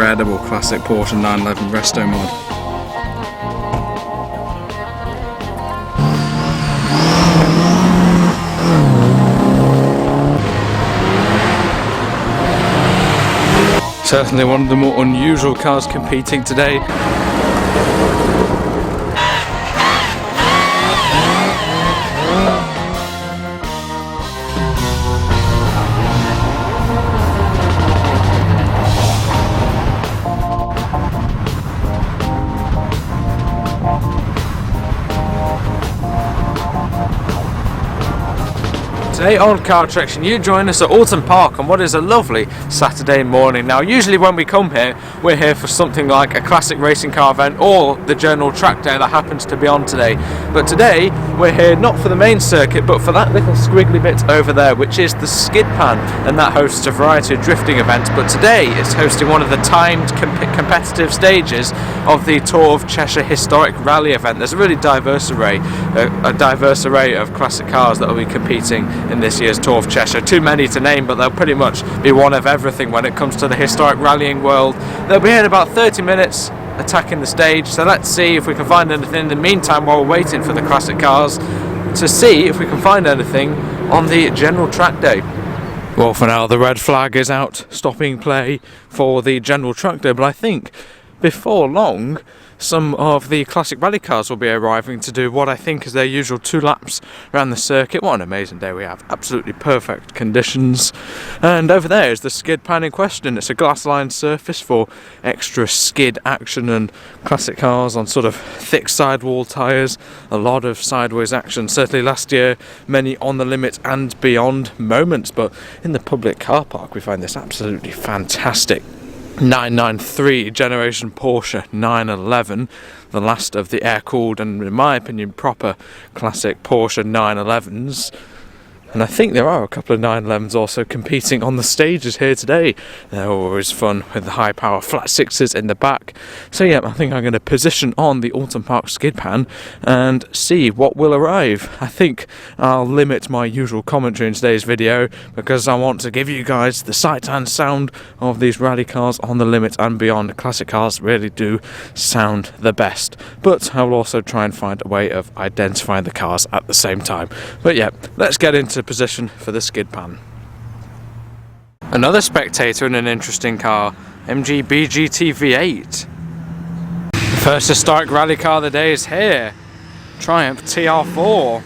incredible classic Porsche 911 resto mod. Certainly one of the more unusual cars competing today. Today on Car Attraction, you join us at Oulton Park on what is a lovely Saturday morning. Now, usually when we come here, we're here for something like a classic racing car event or the general track day that happens to be on today. But today, we're here not for the main circuit, but for that little squiggly bit over there, which is the skid pan, and that hosts a variety of drifting events. But today, it's hosting one of the timed competitive stages of the Tour of Cheshire historic rally event. There's a really diverse array of classic cars that will be competing in this year's Tour of Cheshire. Too many to name, but they'll pretty much be one of everything when it comes to the historic rallying world. They'll be here in about 30 minutes attacking the stage, so let's see if we can find anything in the meantime while we're waiting for the classic cars to see if we can find anything on the general track day. Well, for now the red flag is out, stopping play for the general track day, but I think before long some of the classic rally cars will be arriving to do what I think is their usual 2 laps around the circuit. What an amazing day we have, absolutely perfect conditions. And over there is the skid pan in question. It's a glass lined surface for extra skid action, and classic cars on sort of thick sidewall tyres, a lot of sideways action. Certainly last year many on the limit and beyond moments, but in the public car park we find this absolutely fantastic 993 generation Porsche 911, the last of the air-cooled and, in my opinion, proper classic Porsche 911s. And I think there are a couple of 911s also competing on the stages here today. They're always fun with the high power flat sixes in the back. So yeah, I think I'm going to position on the Oulton Park skid pan and see what will arrive. I think I'll limit my usual commentary in today's video because I want to give you guys the sight and sound of these rally cars on the limit and beyond. Classic cars really do sound the best, but I will also try and find a way of identifying the cars at the same time. But yeah, let's get into position for the skid pan. Another spectator in an interesting car, MG BGT V8. The first historic rally car of the day is here, Triumph TR4.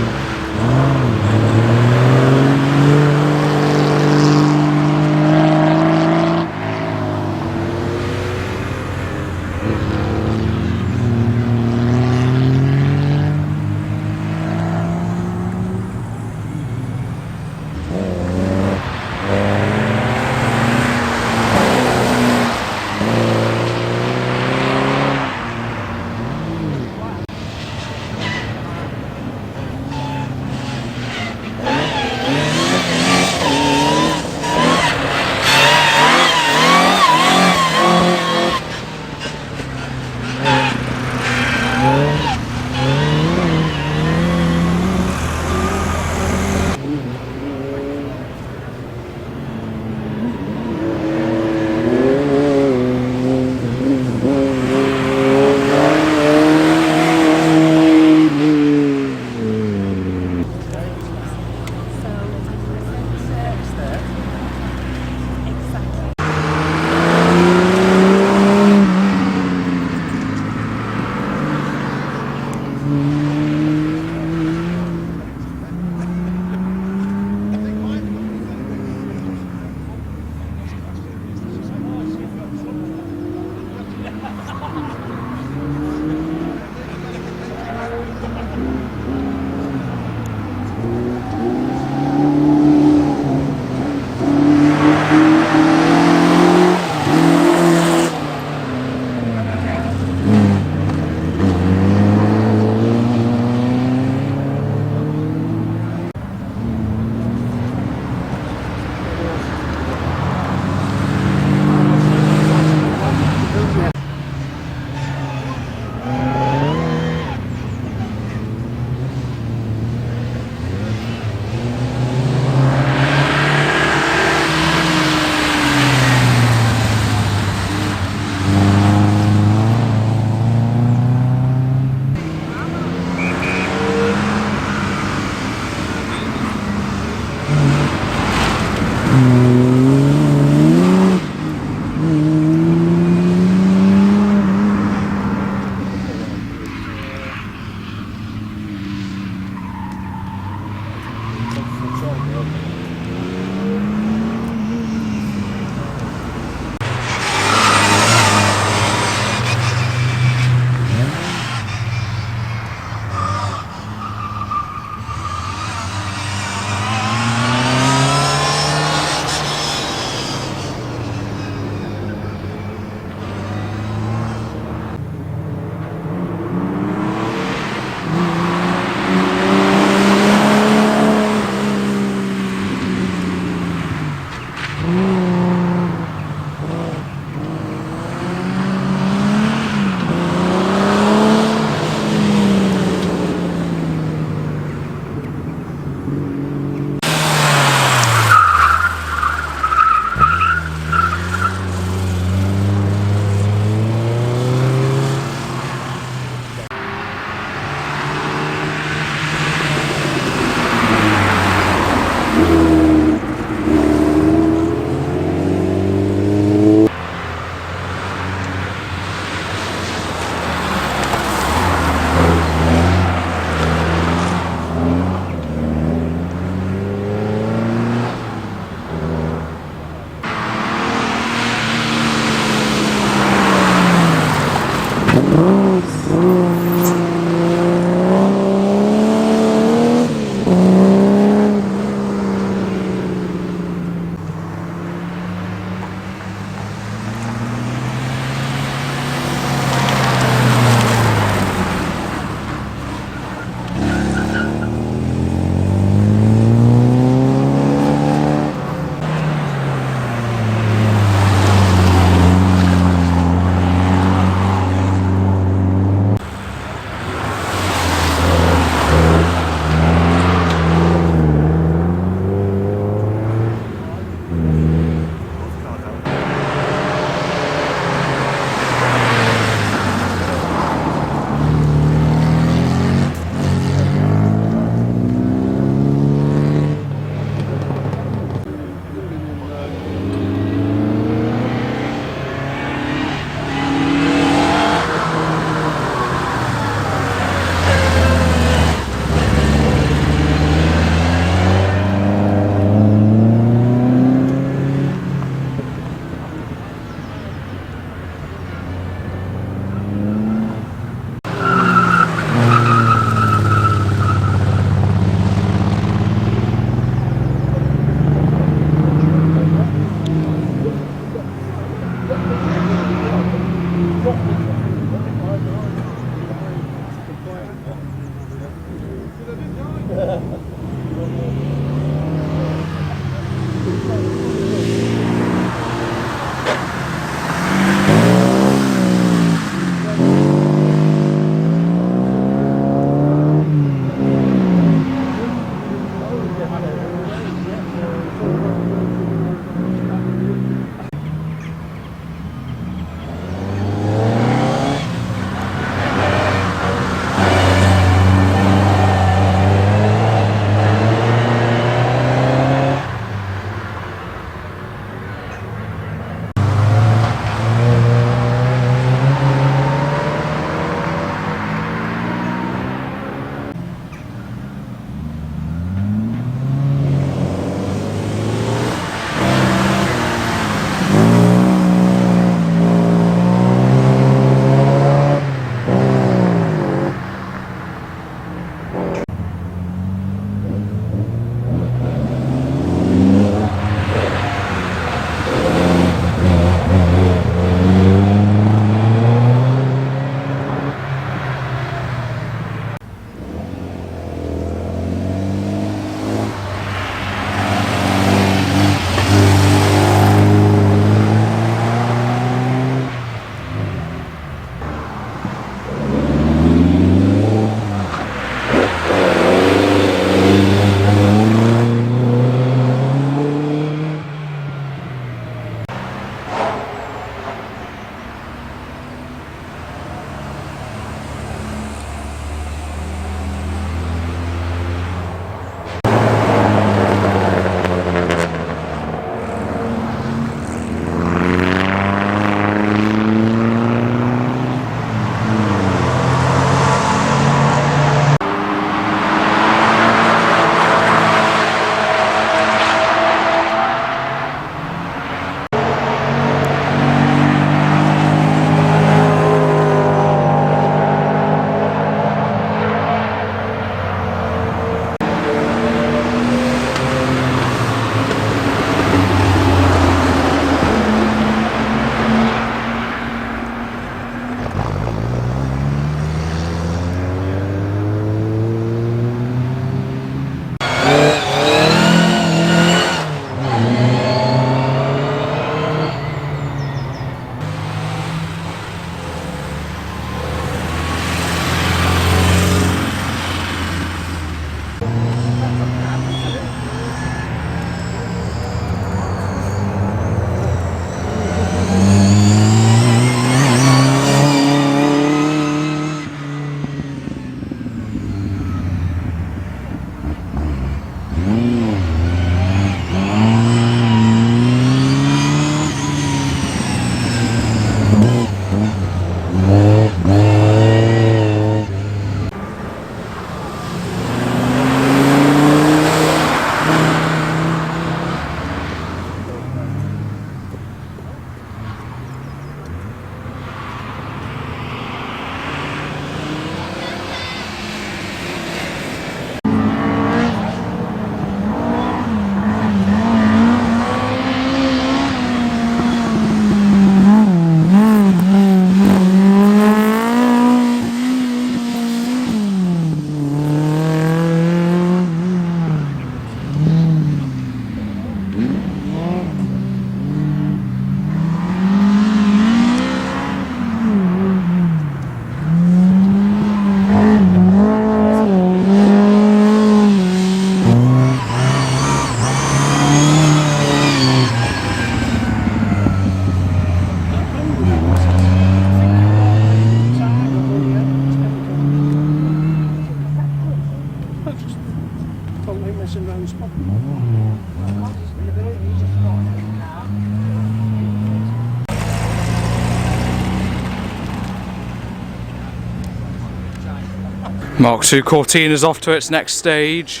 Mark II Cortina's off to its next stage.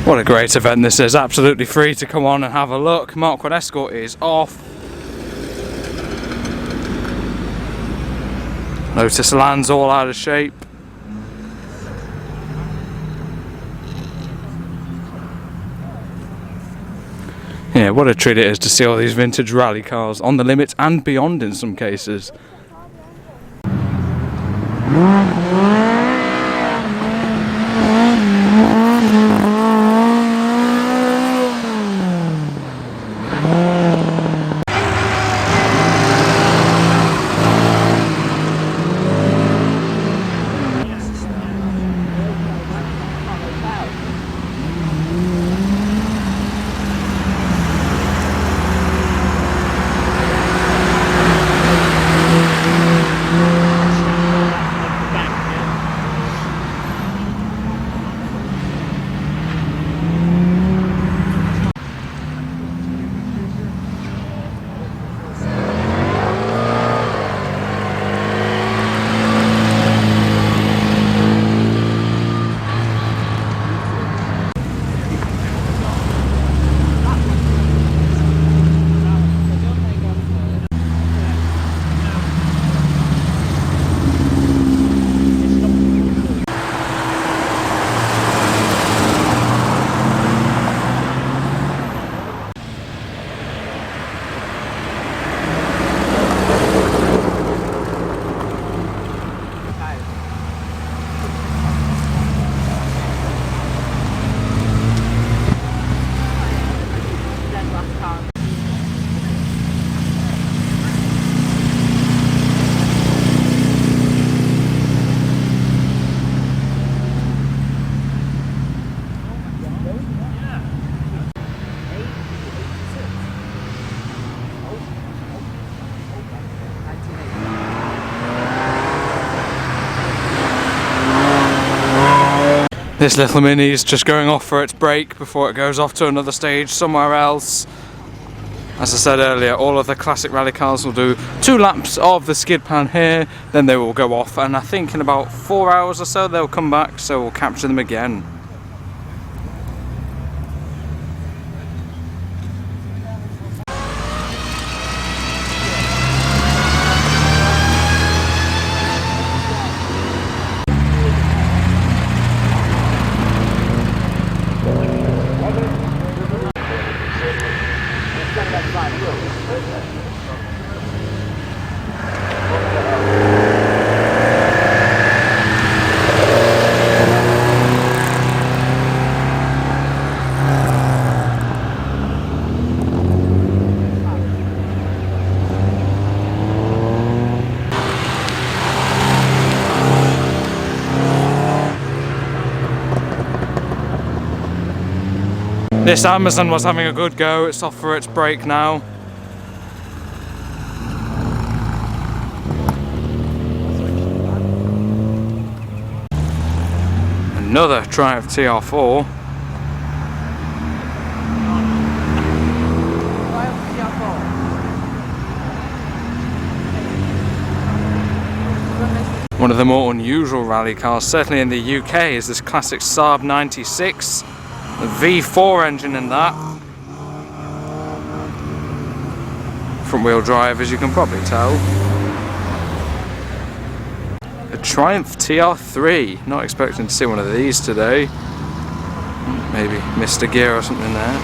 What a great event this is, absolutely free to come on and have a look. Mark I Escort is off. Lotus Land's all out of shape. Yeah, what a treat it is to see all these vintage rally cars on the limit and beyond in some cases. This little Mini is just going off for its break before it goes off to another stage somewhere else. As I said earlier, all of the classic rally cars will do 2 laps of the skid pan here, then they will go off, and I think in about 4 hours or so they'll come back, so we'll capture them again. This Amazon was having a good go, it's off for its break now. Another Triumph TR4. One of the more unusual rally cars, certainly in the UK, is this classic Saab 96. The V4 engine in that. Front wheel drive, as you can probably tell. A Triumph TR3. Not expecting to see one of these today. Maybe Mr. Gear or something there.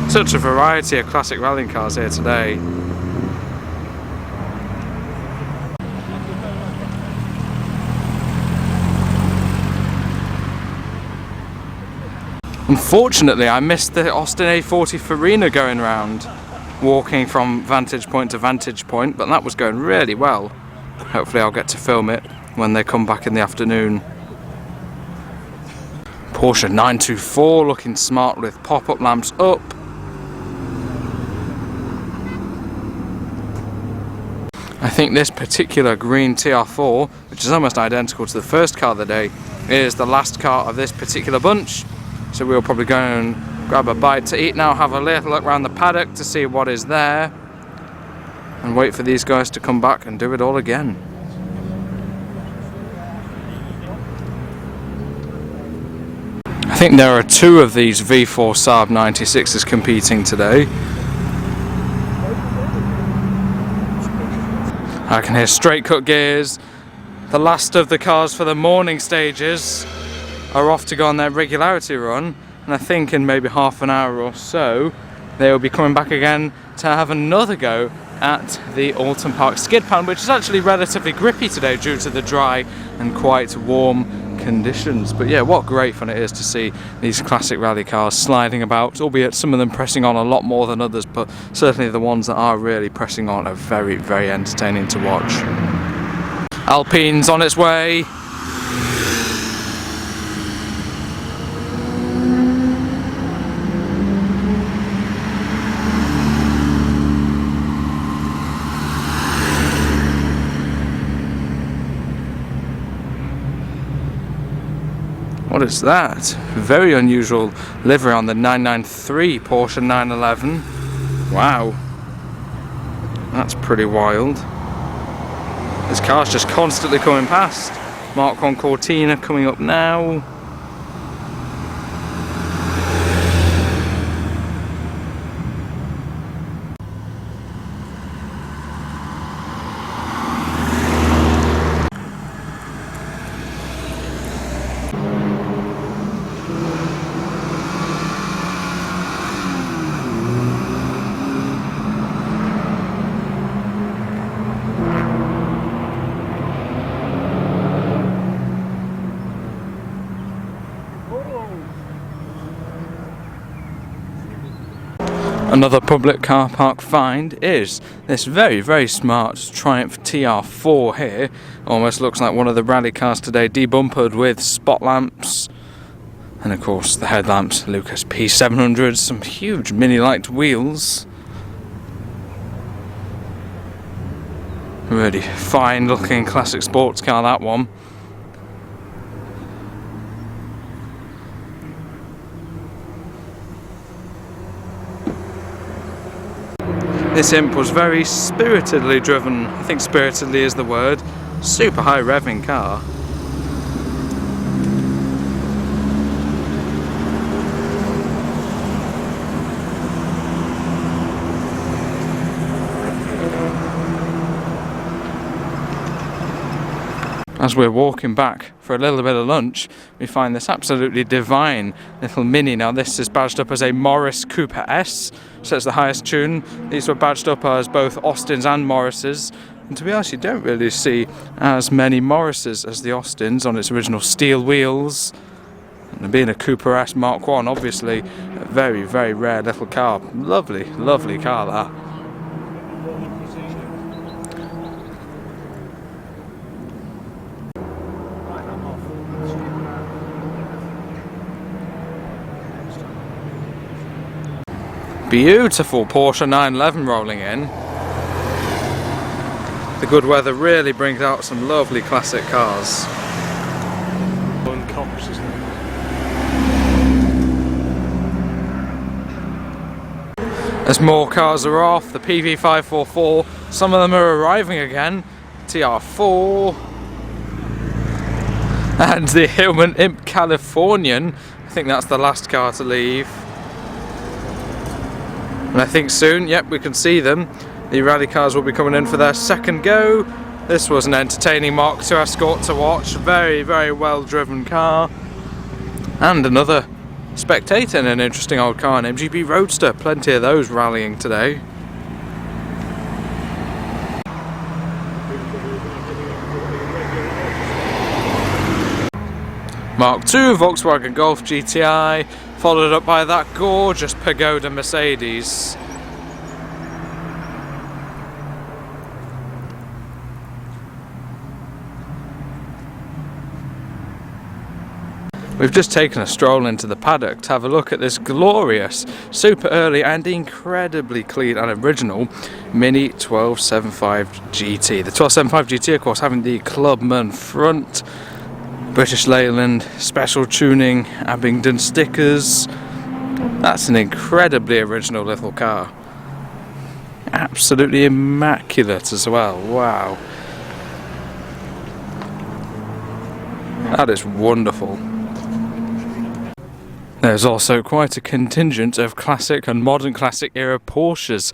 Such a variety of classic rallying cars here today. Unfortunately, I missed the Austin A40 Farina going round, walking from vantage point to vantage point, but that was going really well. Hopefully I'll get to film it when they come back in the afternoon. Porsche 924 looking smart with pop-up lamps up. I think this particular green TR4, which is almost identical to the first car of the day, is the last car of this particular bunch. So we'll probably go and grab a bite to eat now, have a little look around the paddock to see what is there. and wait for these guys to come back and do it all again. I think there are 2 of these V4 Saab 96s competing today. I can hear straight cut gears. The last of the cars for the morning stages are off to go on their regularity run, and I think in maybe half an hour or so they will be coming back again to have another go at the Oulton Park skid pan, which is actually relatively grippy today due to the dry and quite warm conditions. But yeah, what great fun it is to see these classic rally cars sliding about, albeit some of them pressing on a lot more than others, but certainly the ones that are really pressing on are very, very entertaining to watch. Alpine's on its way. What is that? Very unusual livery on the 993 Porsche 911. Wow. That's pretty wild. This car's just constantly coming past. Mark 1 Cortina coming up now. Another public car park find is this very, very smart Triumph TR4 here. Almost looks like one of the rally cars today, debumpered with spot lamps. And of course the headlamps, Lucas P700s, some huge mini-light wheels. Really fine looking classic sports car, that one. This imp was very spiritedly driven. I think spiritedly is the word. Super high revving car. As we're walking back for a little bit of lunch, we find this absolutely divine little Mini. Now this is badged up as a Morris Cooper S, so it's the highest tune. These were badged up as both Austins and Morrises, and to be honest, you don't really see as many Morrises as the Austins on its original steel wheels. And being a Cooper S Mark 1, obviously a very, very rare little car. Lovely, lovely car that. Beautiful Porsche 911 rolling in. The good weather really brings out some lovely classic cars. As more cars are off, the PV544, some of them are arriving again. TR4 and the Hillman Imp Californian. I think that's the last car to leave. And I think soon, yep, we can see them. The rally cars will be coming in for their second go. This was an entertaining Mark II Escort to watch. Very, very well driven car. And another spectator in an interesting old car, an MGB Roadster. Plenty of those rallying today. Mark II Volkswagen Golf GTI, followed up by that gorgeous Pagoda Mercedes. We've just taken a stroll into the paddock to have a look at this glorious, super early and incredibly clean and original Mini 1275 GT. The 1275 GT, of course, having the Clubman front, British Leyland special tuning, Abingdon stickers. That's an incredibly original little car. Absolutely immaculate as well. Wow. That is wonderful. There's also quite a contingent of classic and modern classic era Porsches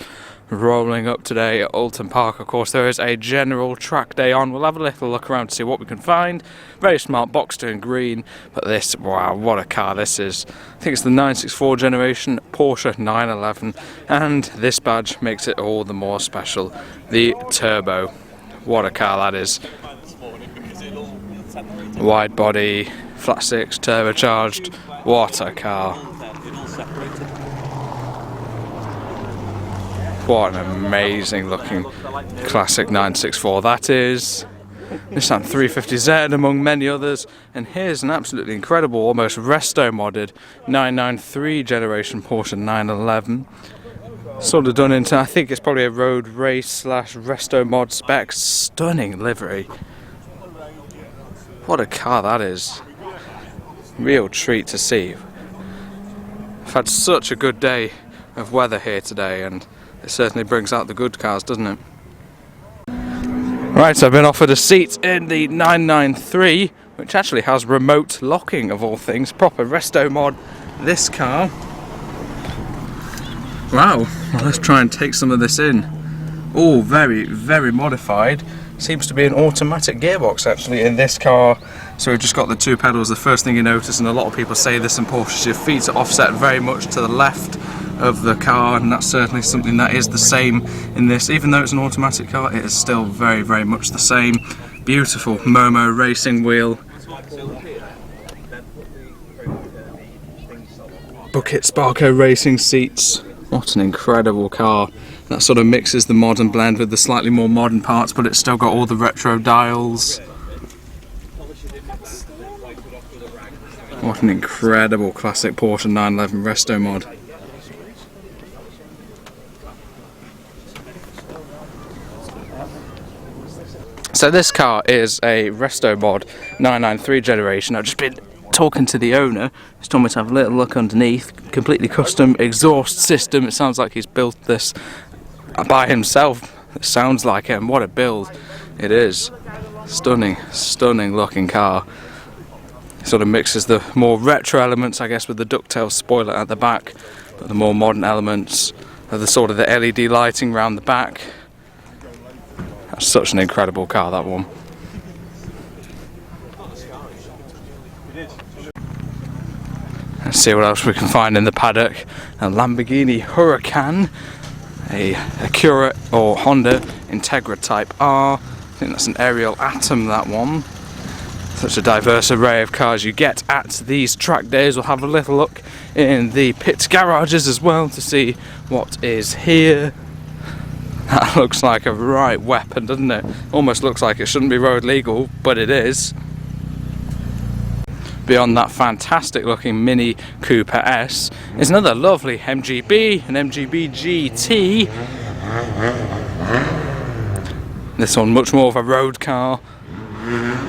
rolling up today at Oulton Park. Of course, there is a general track day on. We'll have a little look around to see what we can find. Very smart Boxster in green, but this, wow, what a car this is. I think it's the 964 generation Porsche 911, and this badge makes it all the more special. The Turbo. What a car that is. Wide body, flat six, turbocharged. What a car. What an amazing looking classic 964 that is. Nissan 350Z among many others, and here's an absolutely incredible, almost resto modded 993 generation Porsche 911. Sort of done into, I think it's probably a road race slash resto mod spec. Stunning livery. What a car that is. Real treat to see. I've had such a good day of weather here today, and it certainly brings out the good cars, doesn't it? Right, so I've been offered a seat in the 993, which actually has remote locking of all things. Proper resto mod, this car. Wow, well, let's try and take some of this in. All very, very modified. Seems to be an automatic gearbox actually in this car. So we've just got the two pedals. The first thing you notice, and a lot of people say this in Porsche, your feet are offset very much to the left of the car, and that's certainly something that is the same in this. Even though it's an automatic car, it is still very, very much the same. Beautiful Momo racing wheel. Bucket Sparco racing seats. What an incredible car. That sort of mixes the modern blend with the slightly more modern parts, but it's still got all the retro dials. What an incredible classic Porsche 911 resto mod. So this car is a resto mod 993 generation. I've just been talking to the owner. He's told me to have a little look underneath. Completely custom exhaust system. It sounds like he's built this by himself. It sounds like it, and what a build it is. Stunning, stunning looking car. Sort of mixes the more retro elements, I guess, with the ducktail spoiler at the back, but the more modern elements of the sort of the LED lighting around the back. That's such an incredible car, that one. Let's see what else we can find in the paddock. A Lamborghini Huracan, a Acura or Honda Integra Type R. I think that's an Ariel Atom, that one. Such a diverse array of cars you get at these track days. We'll have a little look in the pit garages as well to see what is here. That looks like a right weapon, doesn't it? Almost looks like it shouldn't be road legal, but it is. Beyond that fantastic looking Mini Cooper S is another lovely MGB, an MGB GT. This one much more of a road car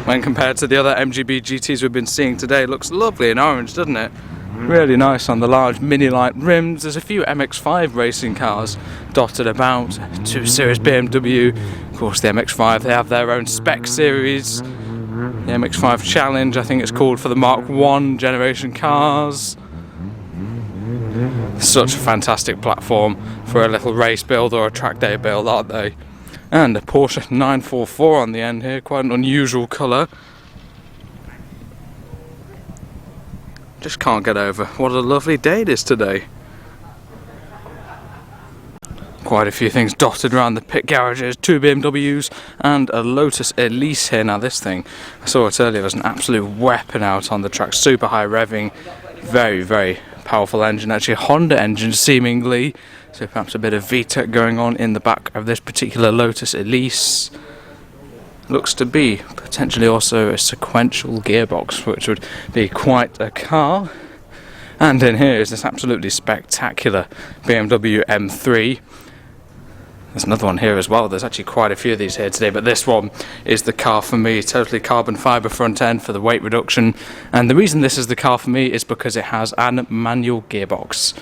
when compared to the other MGB GTs we've been seeing today. Looks lovely in orange, doesn't it? Really nice on the large mini light rims. There's a few MX-5 racing cars dotted about. 2 Series BMW, of course the MX-5, they have their own spec series. The MX-5 Challenge, I think it's called, for the Mark 1 generation cars. Such a fantastic platform for a little race build or a track day build, aren't they? And a Porsche 944 on the end here, quite an unusual colour. Just can't get over what a lovely day it is today. Quite a few things dotted around the pit garages, 2 BMWs and a Lotus Elise here. Now this thing, I saw it earlier, was an absolute weapon out on the track, super high revving, very, very powerful engine, actually a Honda engine seemingly, so perhaps a bit of VTEC going on in the back of this particular Lotus Elise. Looks to be potentially also a sequential gearbox, which would be quite a car. And in here is this absolutely spectacular BMW M3. There's another one here as well. There's actually quite a few of these here today, but this one is the car for me. Totally carbon fibre front end for the weight reduction. And the reason this is the car for me is because it has a manual gearbox.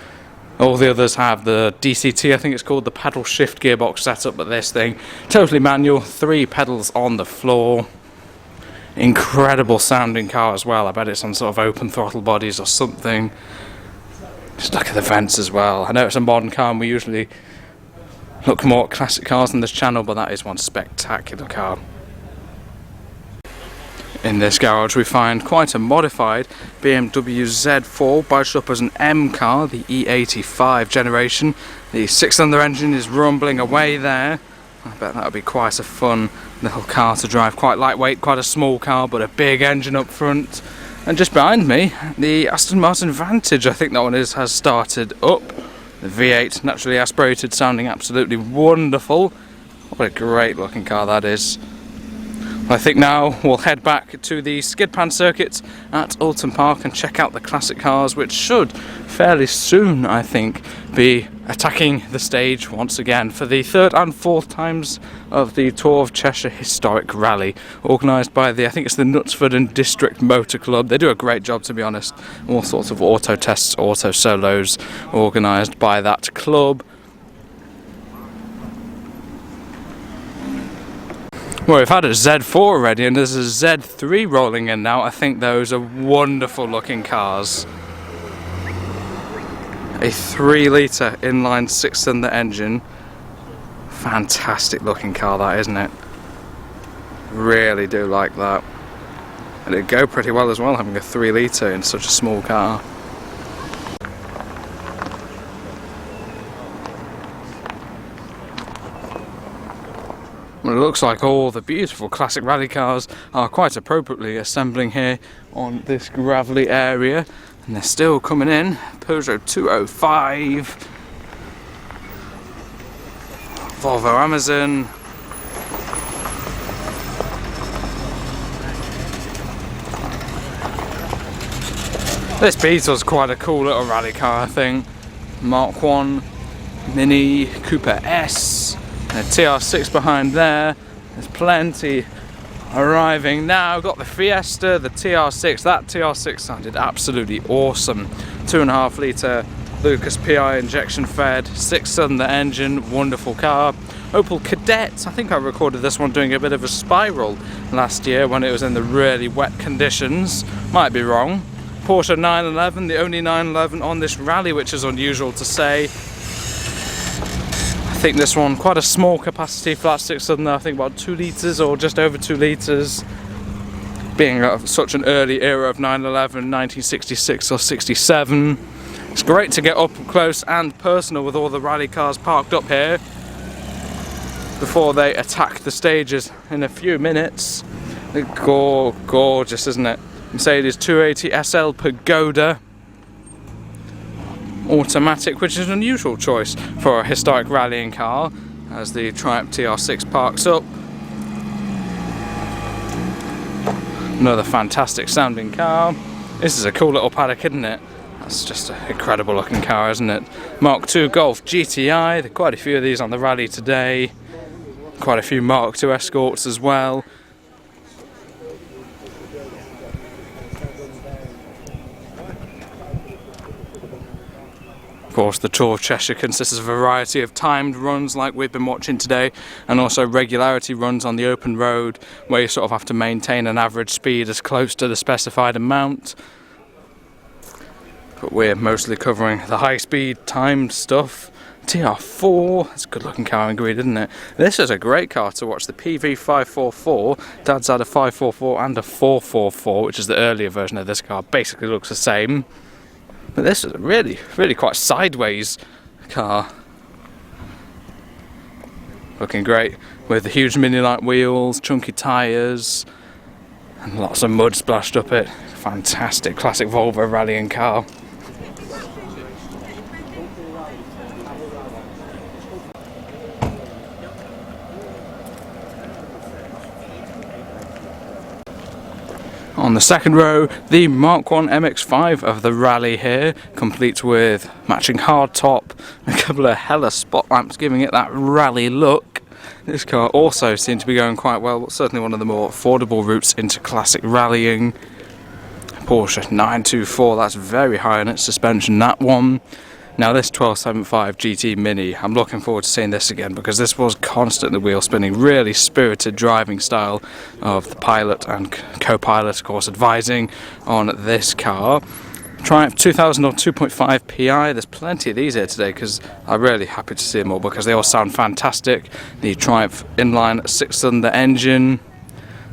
All the others have the DCT, I think it's called, the paddle shift gearbox setup, but this thing, totally manual, 3 pedals on the floor. Incredible sounding car as well. I bet it's on sort of open throttle bodies or something. Just look at the vents as well. I know it's a modern car and we usually look more at classic cars on this channel, but that is one spectacular car. In this garage we find quite a modified BMW Z4, badged up as an M car, the E85 generation. The 6-cylinder engine is rumbling away there. I bet that would be quite a fun little car to drive. Quite lightweight, quite a small car, but a big engine up front. And just behind me, the Aston Martin Vantage, I think that one has started up. The V8, naturally aspirated, sounding absolutely wonderful. What a great looking car that is. I think now we'll head back to the skid pan circuit at Oulton Park and check out the classic cars, which should fairly soon, I think, be attacking the stage once again for the 3rd and 4th times of the Tour of Cheshire Historic Rally, organised by I think it's the Knutsford and District Motor Club. They do a great job, to be honest. All sorts of auto tests, auto solos organised by that club. Well, we've had a Z4 already and there's a Z3 rolling in now. I think those are wonderful looking cars. A 3-litre inline 6-cylinder engine. Fantastic looking car that, isn't it? Really do like that. And it'd go pretty well as well, having a 3-litre in such a small car. Well, it looks like all the beautiful classic rally cars are quite appropriately assembling here on this gravelly area, and they're still coming in. Peugeot 205, Volvo Amazon, this Beetle's quite a cool little rally car, I think. Mark 1 Mini Cooper S. A TR6 behind there. There's plenty arriving now. Got the Fiesta, the TR6. That TR6 sounded absolutely awesome. 2.5 litre Lucas PI injection fed, 6-cylinder engine, wonderful car. Opel Kadett, I think I recorded this one doing a bit of a spiral last year when it was in the really wet conditions. Might be wrong. Porsche 911, the only 911 on this rally, which is unusual to say. I think this one, quite a small capacity flat 6-cylinder, I think about 2 litres or just over 2 litres. Being such an early era of 911, 1966 or 67. It's great to get up close and personal with all the rally cars parked up here before they attack the stages in a few minutes. Gorgeous, isn't it? Mercedes 280 SL Pagoda. Automatic, which is an unusual choice for a historic rallying car, as the Triumph TR6 parks up. Another fantastic sounding car. This is a cool little Paddock, isn't it? That's just an incredible looking car, isn't it? Mark II Golf GTI, there are quite a few of these on the rally today. Quite a few Mark II Escorts as well. Of course, the Tour of Cheshire consists of a variety of timed runs like we've been watching today, and also regularity runs on the open road where you sort of have to maintain an average speed as close to the specified amount. But we're mostly covering the high speed timed stuff. TR4, that's a good looking car in green, isn't it? This is a great car to watch, the PV544. Dad's had a 544 and a 444, which is the earlier version of this car. Basically looks the same. But this is a really quite sideways car. Looking great with the huge mini light wheels, chunky tyres, and lots of mud splashed up it. Fantastic classic Volvo rallying car. On the second row, the Mark 1 MX-5 of the rally here, complete with matching hardtop, a couple of hella spot lamps giving it that rally look. This car also seemed to be going quite well, certainly one of the more affordable routes into classic rallying. Porsche 924, that's very high on its suspension, that one. Now this 1275 GT Mini, I'm looking forward to seeing this again because this was constantly wheel spinning, really spirited driving style of the pilot and co-pilot, of course, advising on this car. Triumph 2000 or 2.5 PI, there's plenty of these here today because I'm really happy to see them all because they all sound fantastic. The Triumph inline 6-cylinder engine.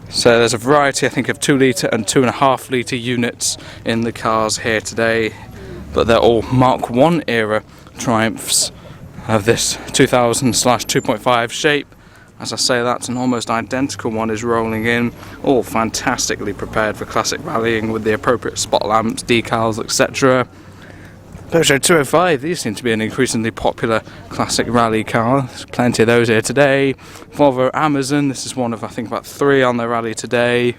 So there's a variety, I think, of 2 litre and 2.5 litre units in the cars here today. But they're all Mark 1 era Triumphs of this 2000/2.5 shape. As I say, that's an almost identical one is rolling in, all fantastically prepared for classic rallying with the appropriate spot lamps, decals, etc. Peugeot 205, these seem to be an increasingly popular classic rally car. There's plenty of those here today. Volvo Amazon, this is one of I think about 3 on the rally today.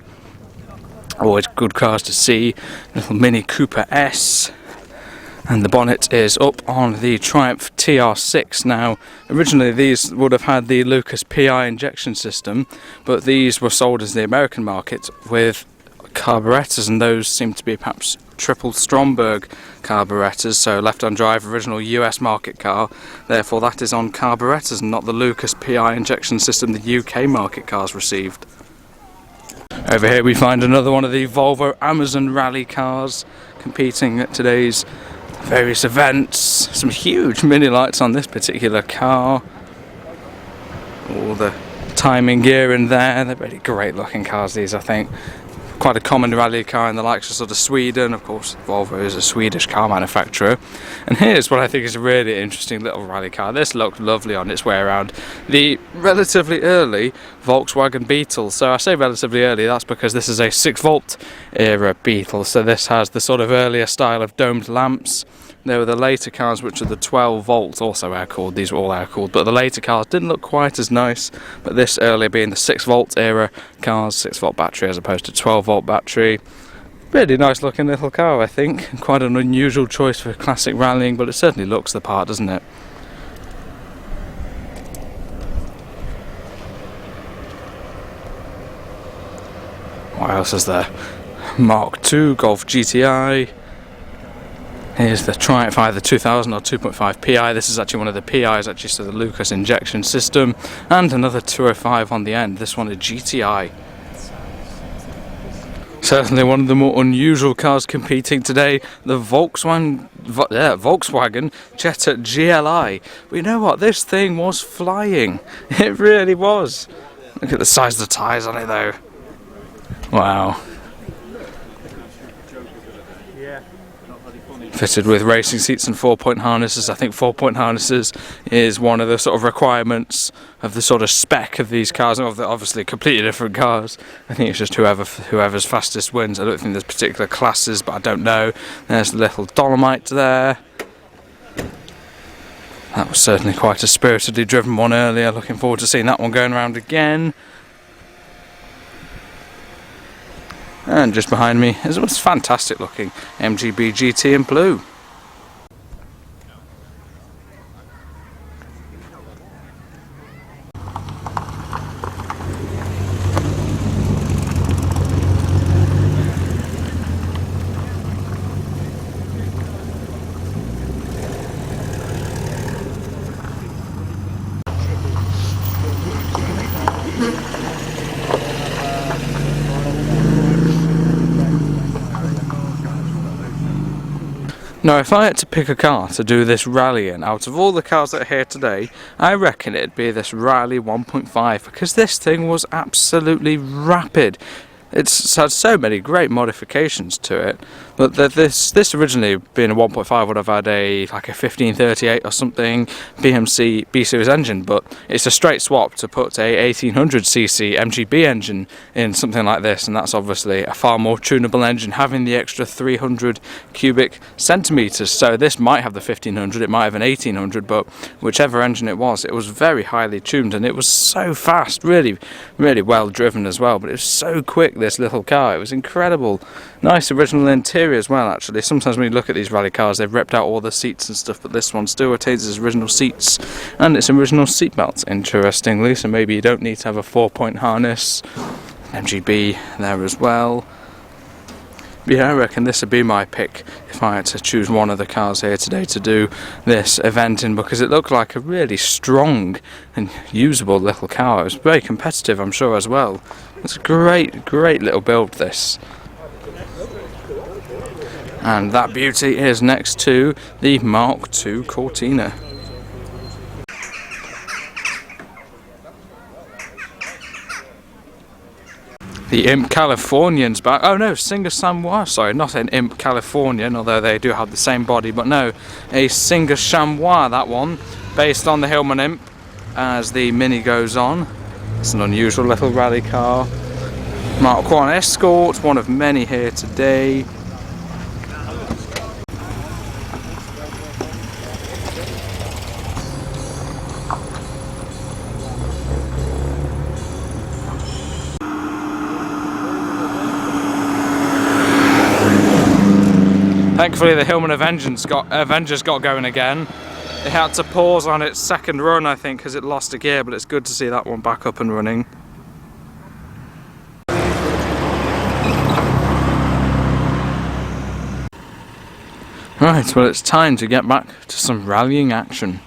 Always good cars to see. Little Mini Cooper S. And the bonnet is up on the Triumph TR6 now. Originally these would have had the Lucas PI injection system, but these were sold as the American market with carburetors, and those seem to be perhaps triple Stromberg carburetors, so left-hand drive original US market car, therefore that is on carburetors and not the Lucas PI injection system the UK market cars received. Over here we find another one of the Volvo Amazon rally cars competing at today's various events. Some huge mini lights on this particular car. All the timing gear in there. They're really great looking cars, these, I think. Quite a common rally car in the likes of sort of Sweden. Of course, Volvo is a Swedish car manufacturer. And here's what I think is a really interesting little rally car. This looked lovely on its way around. The relatively early Volkswagen Beetle. So I say relatively early, that's because this is a 6-volt era Beetle. So this has the sort of earlier style of domed lamps. There were the later cars which are the 12 volts, also air cooled, these were all air cooled, but the later cars didn't look quite as nice, but this earlier being the 6-volt era cars, 6-volt battery as opposed to 12-volt battery. Really nice looking little car, I think. Quite an unusual choice for classic rallying, but it certainly looks the part, doesn't it? What else is there? Mark II, Golf GTI. Here's the Triumph either 2000 or 2.5 PI. This is actually one of the PIs, actually, so the Lucas injection system. And another 205 on the end. This one a GTI. Certainly one of the more unusual cars competing today, the Volkswagen Jetta GLI. But you know what? This thing was flying. It really was. Look at the size of the tyres on it, though. Wow. Fitted with racing seats and 4-point harnesses. I think 4-point harnesses is one of the sort of requirements of the sort of spec of these cars. Obviously completely different cars. I think it's just whoever's fastest wins. I don't think there's particular classes, but I don't know. There's the little Dolomite there. That was certainly quite a spiritedly driven one earlier. Looking forward to seeing that one going around again. And just behind me is what's fantastic looking MGB GT in blue. Now, if I had to pick a car to do this rally in, out of all the cars that are here today, I reckon it'd be this Rally 1.5, because this thing was absolutely rapid. It's had so many great modifications to it, but this originally being a 1.5 would have had like a 1538 or something BMC B-Series engine, but it's a straight swap to put a 1800cc MGB engine in something like this, and that's obviously a far more tunable engine, having the extra 300 cubic centimetres. So this might have the 1500, it might have an 1800, but whichever engine it was very highly tuned, and it was so fast, really well driven as well, but it was so quick, this little car. It was incredible. Nice original interior as well, actually. Sometimes when you look at these rally cars, they've ripped out all the seats and stuff, but this one still retains its original seats and its original seat belts, interestingly, so maybe you don't need to have a 4-point harness. MGB there as well. Yeah, I reckon this would be my pick if I had to choose one of the cars here today to do this event in, because it looked like a really strong and usable little car. It was very competitive, I'm sure, as well. It's a great little build, this. And that beauty is next to the Mark II Cortina. The Imp Californian's back. Oh no, Singer Chamois. Sorry, not an Imp Californian, although they do have the same body, but no, a Singer Chamois, that one, based on the Hillman Imp as the Mini goes on. It's an unusual little rally car. Mark I Escort, one of many here today. Thankfully the Hillman Avengers got going again. It had to pause on its second run, I think, because it lost a gear, but it's good to see that one back up and running. Right, well, it's time to get back to some rallying action.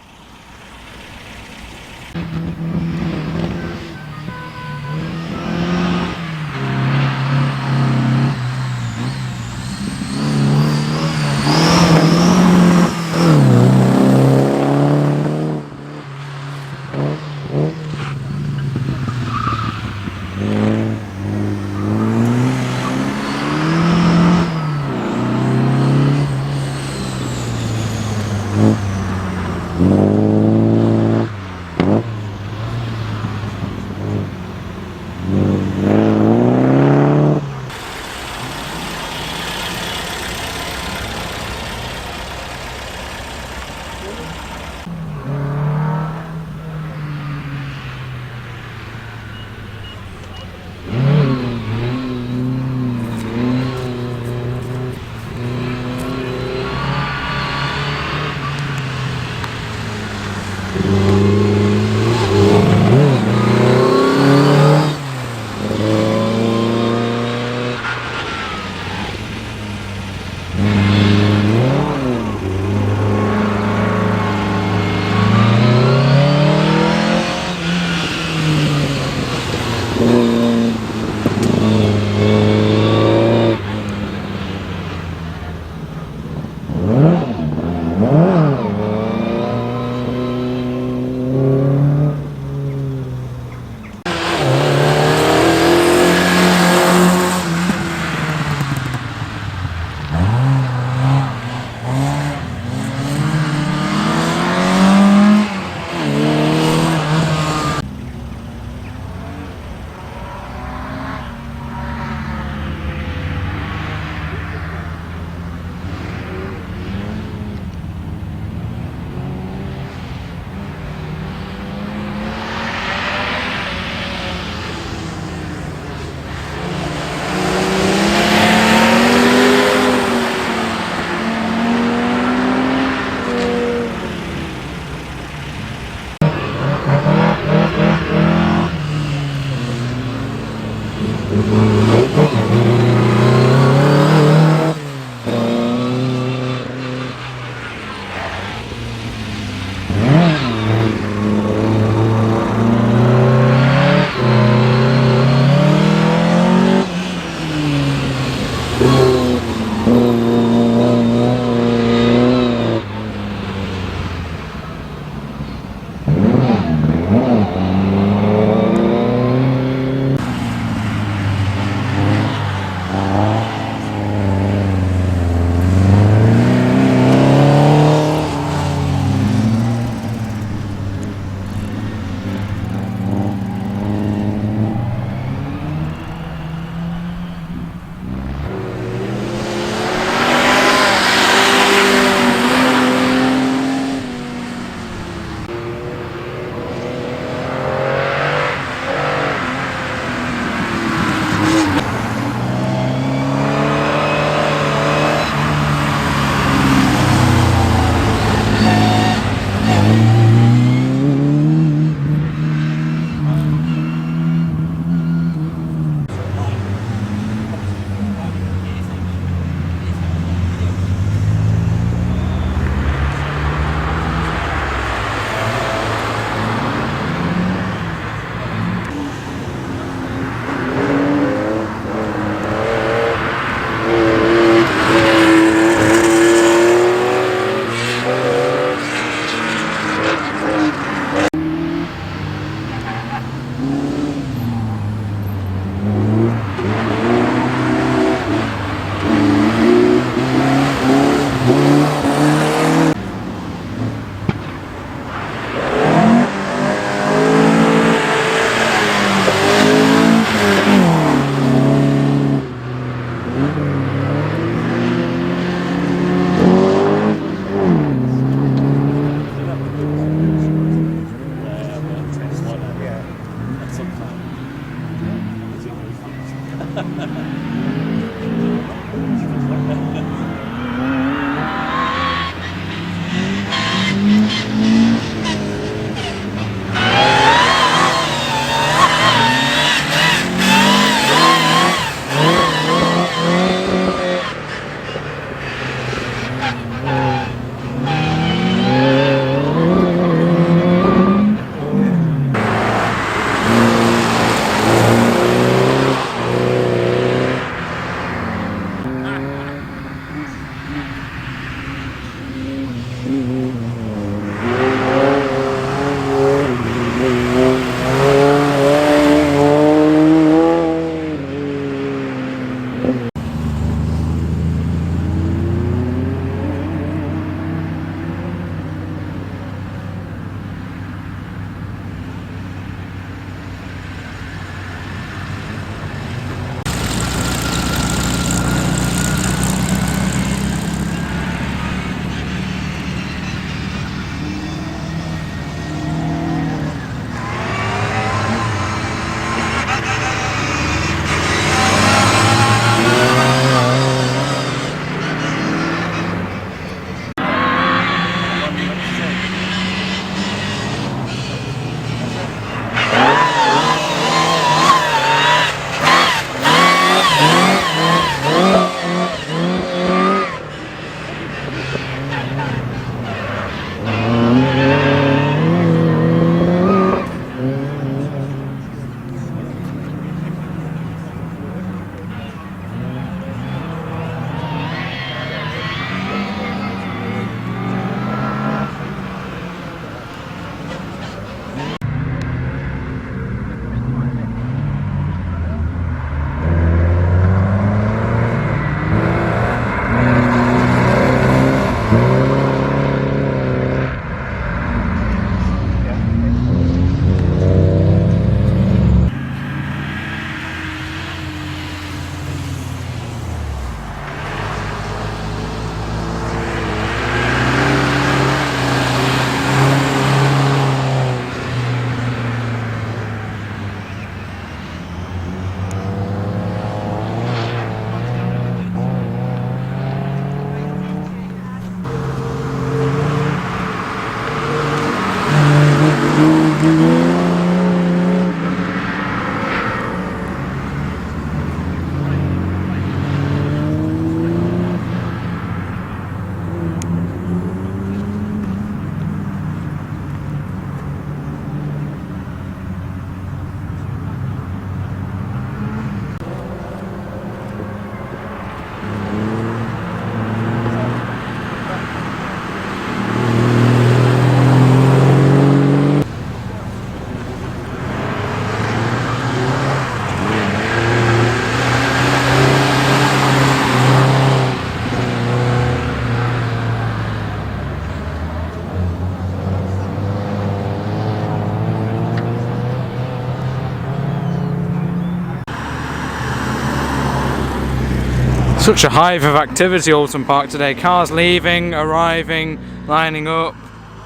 Such a hive of activity, Oulton Park today. Cars leaving, arriving, lining up,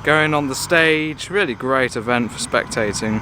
going on the stage. Really great event for spectating.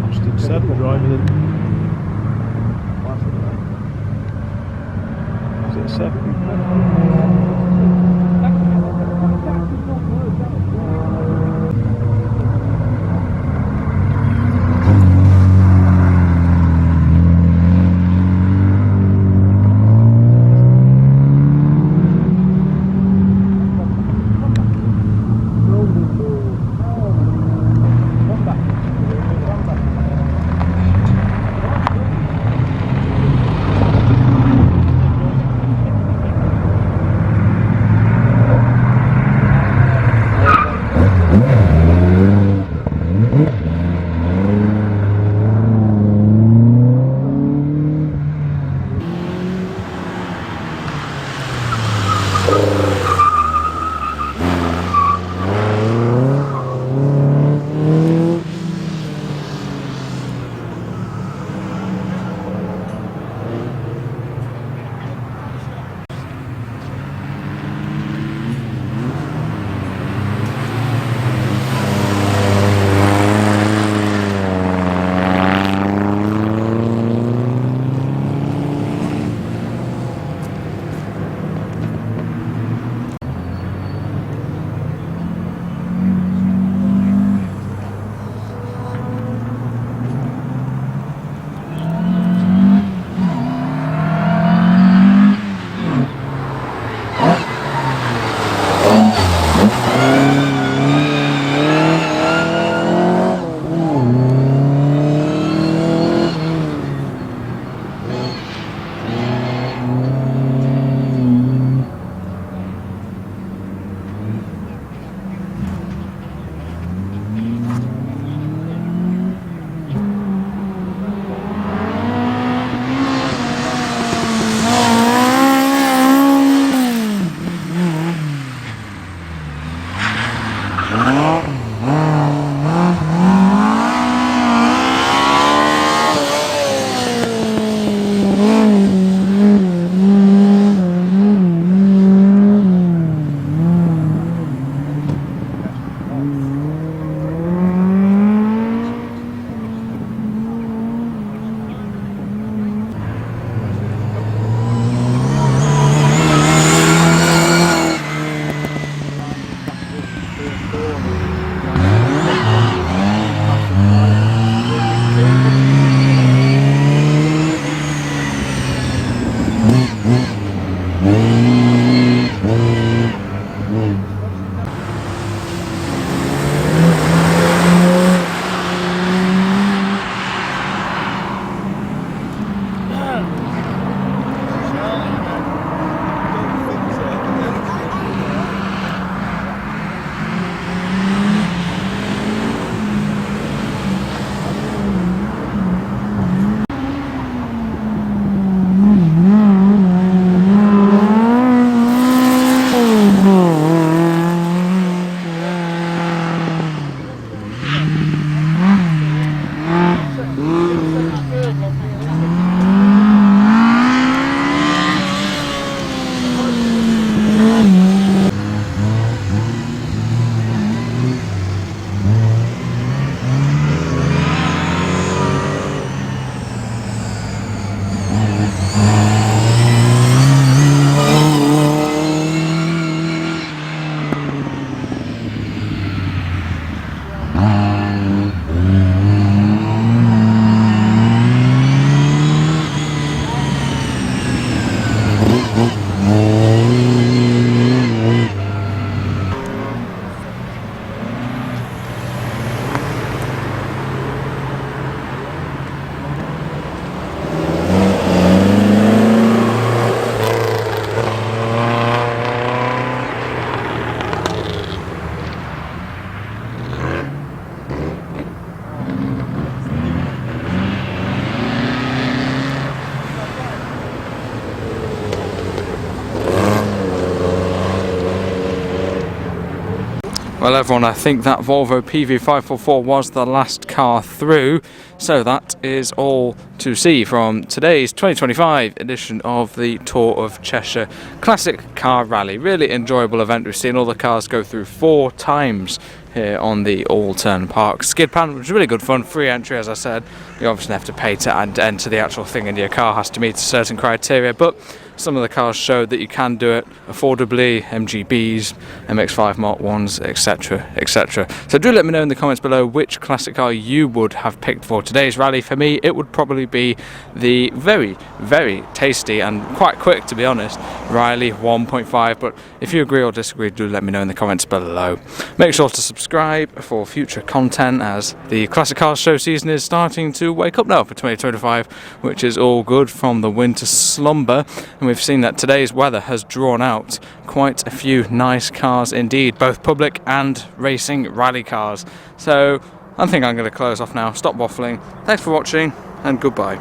Austin 7 driving in. Is it 7? Well everyone, I think that Volvo PV544 was the last car through, so that is all to see from today's 2025 edition of the Tour of Cheshire Classic Car Rally. Really enjoyable event. We've seen all the cars go through 4 times here on the Oulton Park skid pan, which is really good fun. Free entry, as I said. You obviously have to pay to enter the actual thing, and your car has to meet a certain criteria, but some of the cars showed that you can do it affordably. MGBs, MX-5 Mark 1s, etc, etc. So do let me know in the comments below which classic car you would have picked for today's rally. For me, it would probably be the very, very tasty and quite quick, to be honest, Riley 1.5. But if you agree or disagree, do let me know in the comments below. Make sure to subscribe for future content, as the Classic Cars show season is starting to wake up now for 2025, which is all good from the winter slumber. And we've seen that today's weather has drawn out quite a few nice cars indeed, both public and racing rally cars. So I think I'm going to close off now, stop waffling. Thanks for watching, and goodbye.